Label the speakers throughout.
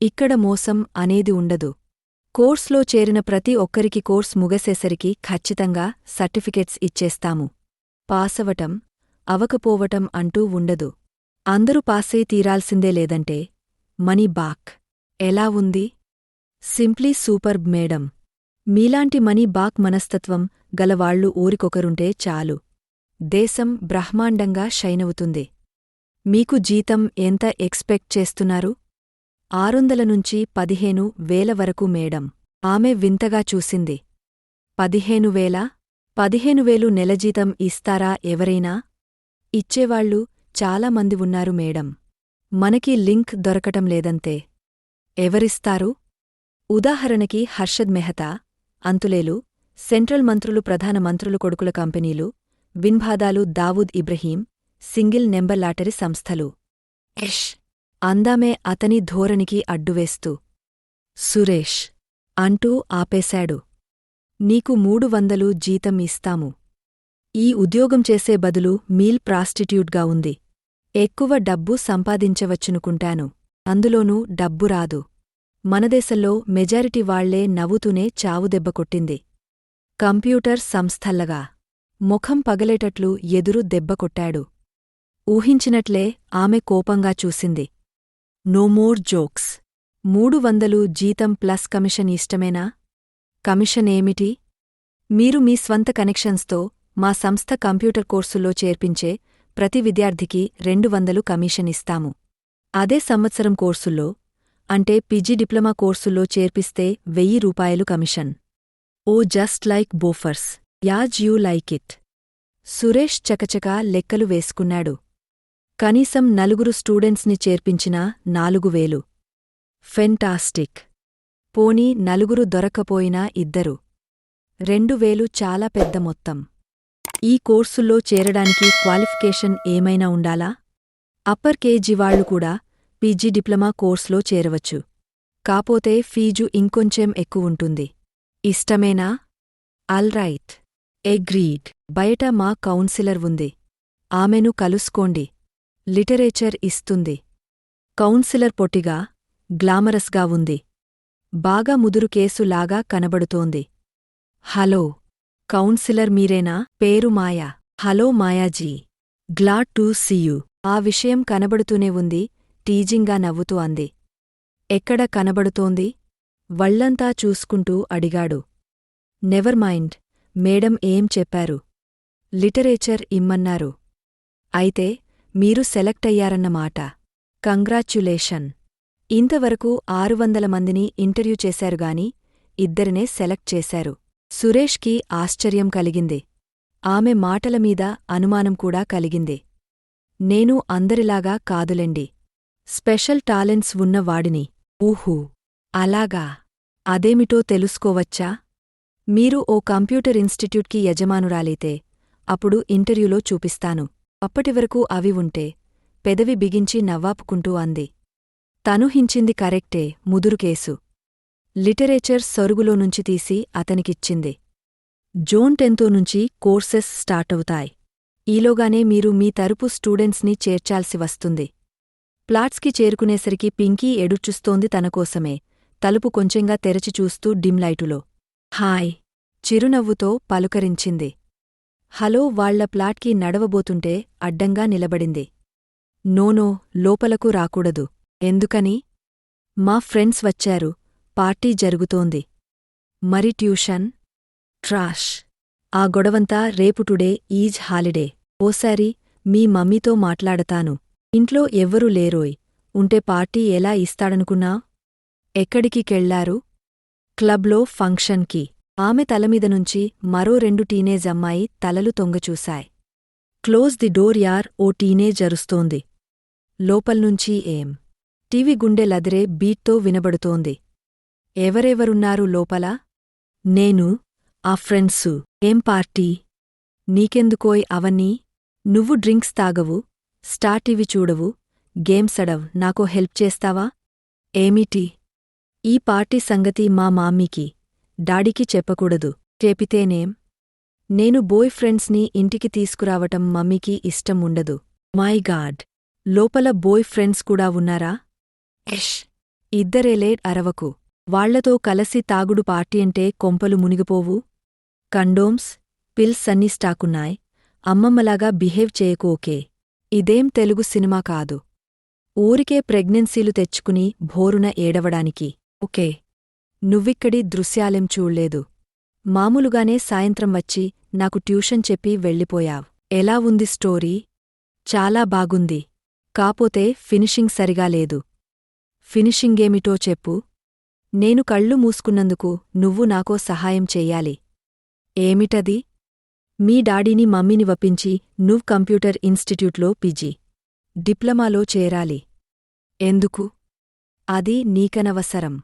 Speaker 1: ఇక్కడ మోసం అనేది ఉండదు. కోర్స్లో చేరిన ప్రతి ఒక్కరికి కోర్స్ ముగసేసరికి ఖచ్చితంగా సర్టిఫికెట్స్ ఇచ్చేస్తాము. పాసవటం అవకపోవటం అంటూ ఉండదు. అందరూ పాసై తీరాల్సిందే. లేదంటే మనీ బాక్. ఎలా ఉంది? Simply superb madam. మీలాంటి మనీ బాక్ మనస్తత్వం గలవాళ్లు ఊరికొకరుంటే చాలు. దేశం బ్రహ్మాండంగా షైనవుతుంది. మీకు జీతం ఎంత ఎక్స్పెక్ట్ చేస్తున్నారు? 600 నుంచి 15,000 వరకు మేడం. ఆమె వింతగా చూసింది. 15,000? 15,000 నెలజీతం ఇస్తారా ఎవరైనా? ఇచ్చేవాళ్లు చాలామంది ఉన్నారు మేడం. మనకి లింక్ దొరకటం లేదంతే. ఎవరిస్తారు? ఉదాహరణకి హర్షద్ మెహతా, అంతులేలు, సెంట్రల్ మంత్రులు, ప్రధాన మంత్రులు కొడుకుల కంపెనీలు, విన్భాదాలు, Dawood Ibrahim, single number lottery సంస్థలు. ఎష్ అందామే అతని ధోరణికి అడ్డువేస్తూ. సురేష్ అంటూ ఆపేశాడు. నీకు 300 జీతం ఇస్తాము. ఈ ఉద్యోగం చేసే బదులు మీల్ ప్రాస్టిట్యూట్గా ఉంది. ఎక్కువ డబ్బు సంపాదించవచ్చునుకుంటాను. అందులోనూ డబ్బు రాదు. మనదేశంలో మెజారిటీ వాళ్లే నవ్వుతూనే చావుదెబ్బ కొట్టింది. కంప్యూటర్ సంస్థల్లగా. ముఖం పగలేటట్లు ఎదురు దెబ్బ కొట్టాడు. ఊహించినట్లే ఆమె కోపంగా చూసింది. No more jokes. 300 జీతం ప్లస్ కమిషన్ ఇష్టమేనా? కమిషన్ ఏమిటి? మీరు మీ స్వంత కనెక్షన్స్తో మా సంస్థ కంప్యూటర్ కోర్సుల్లో చేర్పించే ప్రతి విద్యార్థికి 200 కమిషన్ ఇస్తాము. అదే సంవత్సరం కోర్సుల్లో, అంటే పీజీ డిప్లొమా కోర్సుల్లో చేర్పిస్తే 1000 రూపాయలు కమిషన్. ఓ just like Bofors. As you like it. Suresh చకచకా లెక్కలు వేసుకున్నాడు. కనీసం 4 స్టూడెంట్స్ని చేర్పించినా 4000. ఫెంటాస్టిక్. పోనీ 4 దొరక్కపోయినా 2. 2000 చాలా పెద్ద మొత్తం. ఈ కోర్సుల్లో చేరడానికి క్వాలిఫికేషన్ ఏమైనా ఉండాలా? అప్పర్ కేజీ వాళ్లు కూడా పీజీ డిప్లొమా కోర్సులో చేరవచ్చు. కాపోతే ఫీజు ఇంకొంచెం ఎక్కువుంటుంది. ఇష్టమేనా? ఆల్రైట్. ఎగ్రీడ్. బయట మా కౌన్సిలర్ ఉంది. ఆమెను కలుసుకోండి. లిటరేచర్ ఇస్తుంది. కౌన్సిలర్ పొట్టిగా, గ్లామరస్గా ఉంది. బాగా ముదురు కేసులాగా కనబడుతోంది. హలో, కౌన్సిలర్ మీరేనా? పేరు Maya. Hello Mayaji. Glad to see you. ఆ విషయం కనబడుతూనే ఉంది. టీజింగ్గా నవ్వుతూ అంది. ఎక్కడ కనబడుతోంది? వళ్లంతా చూసుకుంటూ అడిగాడు. Never mind. మేడం ఏం చెప్పారు? లిటరేచర్ ఇమ్మన్నారు. అయితే మీరు సెలెక్ట్ అయ్యారన్నమాట. కంగ్రాచ్యులేషన్. ఇంతవరకు 600 మందిని ఇంటర్వ్యూ చేశారుగాని 2నే సెలెక్ట్ చేశారు. సురేష్కి ఆశ్చర్యం కలిగింది. ఆమె మాటలమీద అనుమానం కూడా కలిగింది. నేను అందరిలాగా కాదులెండి. స్పెషల్ టాలెంట్స్ ఉన్న వాడిని. ఊహూ. అలాగా. అదేమిటో తెలుసుకోవచ్చా? మీరు ఓ కంప్యూటర్ ఇన్స్టిట్యూట్కి యజమానురాలైతే అప్పుడు ఇంటర్వ్యూలో చూపిస్తాను. అప్పటివరకు అవి ఉంటే పెదవి బిగించి నవ్వాపుకుంటూ అంది. తనుహించింది కరెక్టే. ముదురుకేసు. లిటరేచర్ సొరుగులోనుంచి తీసి అతనికిచ్చింది. జూన్ 10 నుంచి కోర్సెస్ స్టార్టవుతాయి. ఈలోగానే మీరు మీ తరపు స్టూడెంట్స్ని చేర్చాల్సి వస్తుంది. ప్లాట్స్కి చేరుకునేసరికి పింకీ ఎడుచూస్తోంది తనకోసమే. తలుపు కొంచెంగా తెరచి చూస్తూ డిమ్ లైటులో. హాయ్. చిరునవ్వుతో పలుకరించింది. హలో. వాళ్ల ప్లాట్కి నడవబోతుంటే అడ్డంగా నిలబడింది. నోనో, లోపలకు రాకూడదు. ఎందుకని? మా ఫ్రెండ్స్ వచ్చారు. పార్టీ జరుగుతోంది. మరి ట్యూషన్? ట్రాష్. ఆ గొడవంతా రేపు. Today is holiday. ఓసారి మీ మమ్మీతో మాట్లాడతాను. ఇంట్లో ఎవ్వరూ లేరోయ్. ఉంటే పార్టీ ఎలా ఇస్తాడనుకున్నా? ఎక్కడికికెళ్లారు? క్లబ్లో ఫంక్షన్కి. ఆమె తలమీదనుంచి మరో 2 టీనేజ్ అమ్మాయి తలలు తొంగచూశాయ్. క్లోజ్ ది డోర్ యార్. ఓ టీనేజ్ అరుస్తోంది. లోపల్నుంచి ఏం? టీవీ గుండె లదిరే బీట్తో వినబడుతోంది. ఎవరెవరున్నారు లోపల? నేను, ఆ ఫ్రెండ్సు. ఏం పార్టీ? నీకెందుకోయ్ అవన్నీ? నువ్వు డ్రింక్స్ తాగవు, స్టార్ టీవీ చూడవు, గేమ్స్ అడవ్. నాకో హెల్ప్ చేస్తావా? ఏమిటి? ఈ పార్టీ సంగతి మా మామ్మీకి, డాడీకి చెప్పకూడదు. చెప్పితేనేం? నేను బాయ్ ఫ్రెండ్స్ని ఇంటికి తీసుకురావటం మమ్మీకి ఇష్టం ఉండదు. My God. లోపల బాయ్ ఫ్రెండ్స్ కూడా ఉన్నారా? ఎష్. ఇద్దరేలే అరవకు. వాళ్లతో కలసి తాగుడు పార్టీయంటే కొంపలు మునిగిపోవు. కండోమ్స్, పిల్స్ అన్నీ స్టాకున్నాయ్. అమ్మమ్మలాగా బిహేవ్ చేయకు ఓకే. ఇదేం తెలుగు సినిమా కాదు. ఊరికే ప్రెగ్నెన్సీలు తెచ్చుకుని భోరున ఏడవడానికి. ఓకే. నువ్విక్కడి దృశ్యాలేం చూళ్లేదు. మామూలుగానే సాయంత్రం వచ్చి నాకు ట్యూషన్ చెప్పి వెళ్ళిపోయావ్. ఎలా ఉంది స్టోరీ? చాలా బాగుంది. కాపోతే ఫినిషింగ్ సరిగా లేదు. ఫినిషింగేమిటో చెప్పు. నేను కళ్ళు మూసుకున్నందుకు నువ్వు నాకో సహాయం చెయ్యాలి. ఏమిటది? మీ డాడీని మమ్మీని వప్పించి నువ్ కంప్యూటర్ ఇన్స్టిట్యూట్లో పీజీ డిప్లొమాలో చేరాలి. ఎందుకు? అది నీకనవసరం.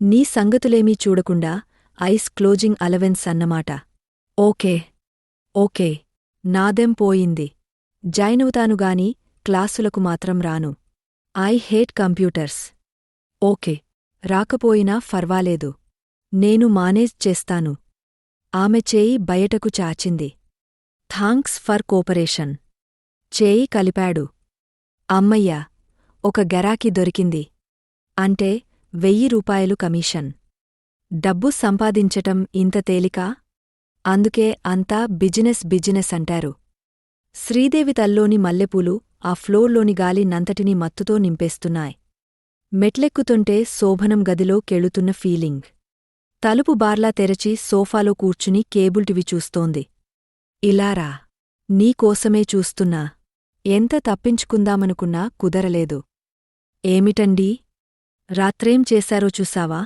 Speaker 1: నీ సంగతులేమీ చూడకుండా ఐస్ క్లోజింగ్ అలవెన్స్ అన్నమాట. ఓకే. ఓకే. నాదెం పోయింది. జాయినవుతానుగాని క్లాసులకు మాత్రం రాను. I hate computers. ఓకే. రాకపోయినా ఫర్వాలేదు. నేను మానేజ్ చేస్తాను. ఆమె చేయి బయటకు చాచింది. Thanks for cooperation. చేయి కలిపాడు. అమ్మయ్యా! ఒక గెరాకీ దొరికింది. అంటే 1000 రూపాయలు కమీషన్. డబ్బు సంపాదించటం ఇంత తేలికా? అందుకే అంతా బిజినెస్ అంటారు. శ్రీదేవి తల్లోని మల్లెపూలు ఆ ఫ్లోర్లోని గాలి నంతటినీ మత్తుతో నింపేస్తున్నాయ్. మెట్లెక్కుతుంటే శోభనం గదిలో కెళుతున్న ఫీలింగ్. తలుపు బార్లా తెరచి సోఫాలో కూర్చుని కేబుల్టివి చూస్తోంది. ఇలారా. నీకోసమే చూస్తున్నా. ఎంత తప్పించుకుందామనుకున్నా కుదరలేదు. ఏమిటండీ? రాత్రేం చేశారో చూసావా?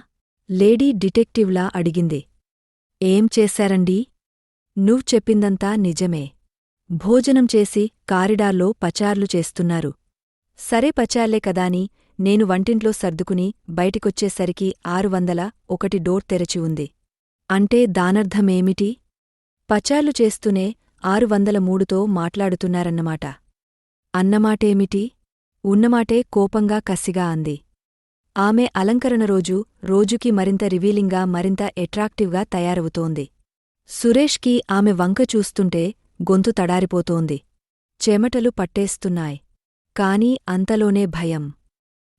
Speaker 1: లేడీ డిటెక్టివ్లా అడిగింది. ఏం చేశారండీ? నువ్ చెప్పిందంతా నిజమే. భోజనం చేసి కారిడార్లో పచార్లు చేస్తున్నారు. సరే పచార్లే కదాని నేను వంటింట్లో సర్దుకుని బయటికొచ్చేసరికి 601 డోర్ తెరచి ఉంది. అంటే దానర్థమేమిటి? పచార్లు చేస్తూనే 603తో మాట్లాడుతున్నారన్నమాట. అన్నమాటేమిటి? ఉన్నమాటే కోపంగా కసిగా అంది. ఆమె అలంకరణ రోజుకి మరింత రివీలింగ్గా మరింత ఎట్రాక్టివ్గా తయారవుతోంది. సురేష్కి ఆమె వంక చూస్తుంటే గొంతు తడారిపోతోంది. చెమటలు పట్టేస్తున్నాయ్. కాని అంతలోనే భయం.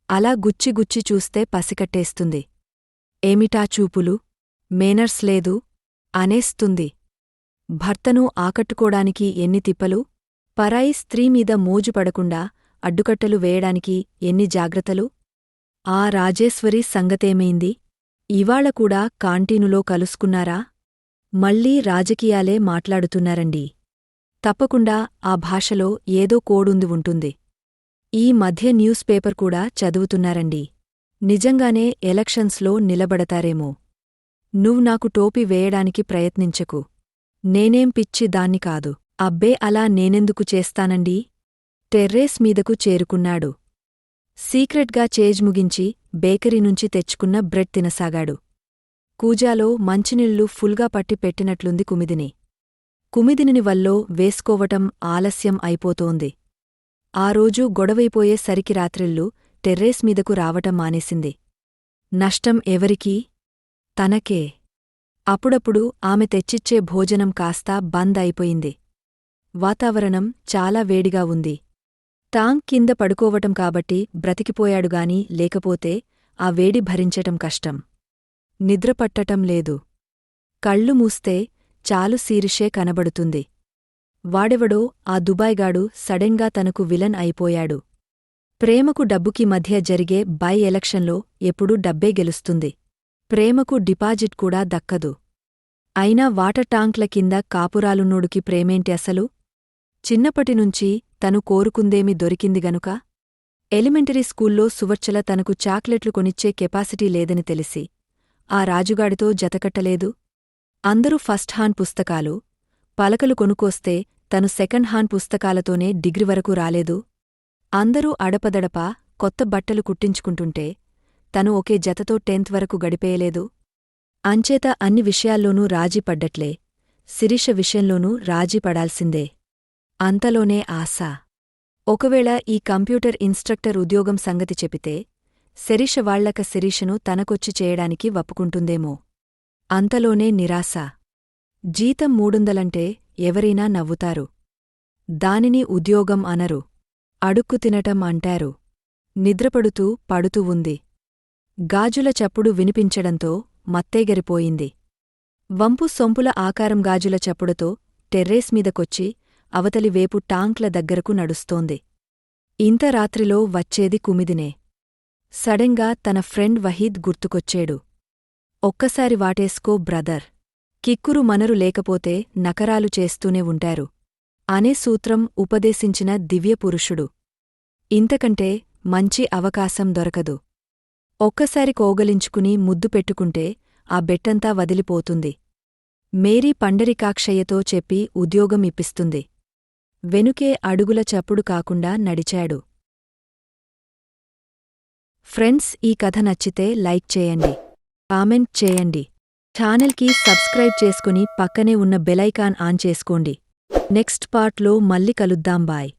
Speaker 1: అలా గుచ్చి చూస్తే పసికట్టేస్తుంది. ఏమిటా చూపులు? మేనర్స్ లేదు? అనేస్తుంది. భర్తను ఆకట్టుకోడానికి ఎన్ని తిప్పలు? పరాయి స్త్రీమీద మోజుపడకుండా అడ్డుకట్టలు వేయడానికి ఎన్ని జాగ్రత్తలు? ఆ రాజేశ్వరి సంగతేమైంది? ఇవాళ కూడా కాంటీనులో కలుసుకున్నారా? మళ్ళీ రాజకీయాలే మాట్లాడుతున్నారండీ. తప్పకుండా ఆ భాషలో ఏదో కోడుంది ఉంటుంది. ఈ మధ్య న్యూస్ పేపర్ కూడా చదువుతున్నారండీ. నిజంగానే ఎలక్షన్స్లో నిలబడతారేమో. నువ్వు నాకు టోపీ వేయడానికి ప్రయత్నించకు. నేనేం పిచ్చి దాన్ని కాదు. అబ్బే అలా నేనెందుకు చేస్తానండీ? టెర్రేస్ మీదకు చేరుకున్నాడు. సీక్రెట్గా చేజ్ ముగించి బేకరీ నుంచి తెచ్చుకున్న బ్రెడ్ తినసాగాడు. కూజాలో మంచినీళ్లు ఫుల్గా పట్టి పెట్టినట్లుంది కుమిదిని. కుమిదినిని వల్లో వేసుకోవటం ఆలస్యం అయిపోతోంది. ఆ రోజు గొడవైపోయే సరికి రాత్రిళ్ళు టెర్రేస్ మీదకు రావటం మానేసింది. నష్టం ఎవరికీ? తనకే. అప్పుడప్పుడు ఆమె తెచ్చిచ్చే భోజనం కాస్తా బంద్ అయిపోయింది. వాతావరణం చాలా వేడిగా ఉంది. టాంక్ కింద పడుకోవటం కాబట్టి బ్రతికిపోయాడుగాని లేకపోతే ఆ వేడి భరించటం కష్టం. నిద్రపట్టటం లేదు. కళ్ళు మూస్తే చాలు శీర్షే కనబడుతుంది. వాడెవడో ఆ దుబాయ్గాడు సడెన్గా తనకు విలన్ అయిపోయాడు. ప్రేమకు డబ్బుకి మధ్య జరిగే బై ఎలక్షన్లో ఎప్పుడూ డబ్బే గెలుస్తుంది. ప్రేమకు డిపాజిట్ కూడా దక్కదు. అయినా వాటర్ టాంక్ల కింద కాపురాలున్నోడుకి ప్రేమేంటి అసలు? చిన్నప్పటినుంచి తను కోరుకుందేమి దొరికింది గనుక? ఎలిమెంటరీ స్కూల్లో సువర్చల తనకు చాక్లెట్లు కొనిచ్చే కెపాసిటీ లేదని తెలిసి ఆ రాజుగాడితో జతకట్టలేదు. అందరూ ఫస్ట్ హాన్ పుస్తకాలు, పలకలు కొనుక్కొస్తే తను సెకండ్ హాన్ పుస్తకాలతోనే డిగ్రీ వరకు రాలేదు. అందరూ అడపదడపా కొత్త బట్టలు కుట్టించుకుంటుంటే తను ఒకే జతతో 10th వరకు గడిపేయలేదు. అంచేత అన్ని విషయాల్లోనూ రాజీ పడ్డట్లే శిరీష విషయంలోనూ రాజీ పడాల్సిందే. అంతలోనే ఆశ. ఒకవేళ ఈ కంప్యూటర్ ఇన్స్ట్రక్టర్ ఉద్యోగం సంగతి చెపితే శిరీష వాళ్లక శిరీషను తనకొచ్చి చేయడానికి వప్పుకుంటుందేమో. అంతలోనే నిరాశ. జీతం 300లంటే ఎవరైనా నవ్వుతారు. దానిని ఉద్యోగం అనరు. అడుక్కు తినటం అంటారు. నిద్రపడుతూ పడుతూ ఉంది. గాజుల చప్పుడు వినిపించడంతో మత్తేగరిపోయింది. వంపు సొంపుల ఆకారం గాజుల చప్పుడుతో టెర్రేస్ మీదకొచ్చి అవతలి వేపు టాంక్ల దగ్గరకు నడుస్తోంది. ఇంత రాత్రిలో వచ్చేది కుమిదినే. సడెన్గా తన ఫ్రెండ్ వహీద్ గుర్తుకొచ్చేడు. ఒక్కసారి వాటేసుకో బ్రదర్. కిక్కురు మనరు లేకపోతే నకరాలు చేస్తూనే ఉంటారు అనే సూత్రం ఉపదేశించిన దివ్యపురుషుడు. ఇంతకంటే మంచి అవకాశం దొరకదు. ఒక్కసారి కోగలించుకుని ముద్దు పెట్టుకుంటే ఆ బెట్టంతా వదిలిపోతుంది. మేరీ పండరికాక్షయ్యతో చెప్పి ఉద్యోగం ఇప్పిస్తుంది. వెనుకే అడుగుల చప్పుడు కాకుండా నడిచాడు. ఫ్రెండ్స్, ఈ కథ నచ్చితే లైక్ చేయండి, కామెంట్ చేయండి, ఛానల్కి సబ్స్క్రైబ్ చేసుకుని పక్కనే ఉన్న బెలైకాన్ ఆన్ చేసుకోండి. నెక్స్ట్ పార్ట్లో మళ్ళీ కలుద్దాం. బాయ్.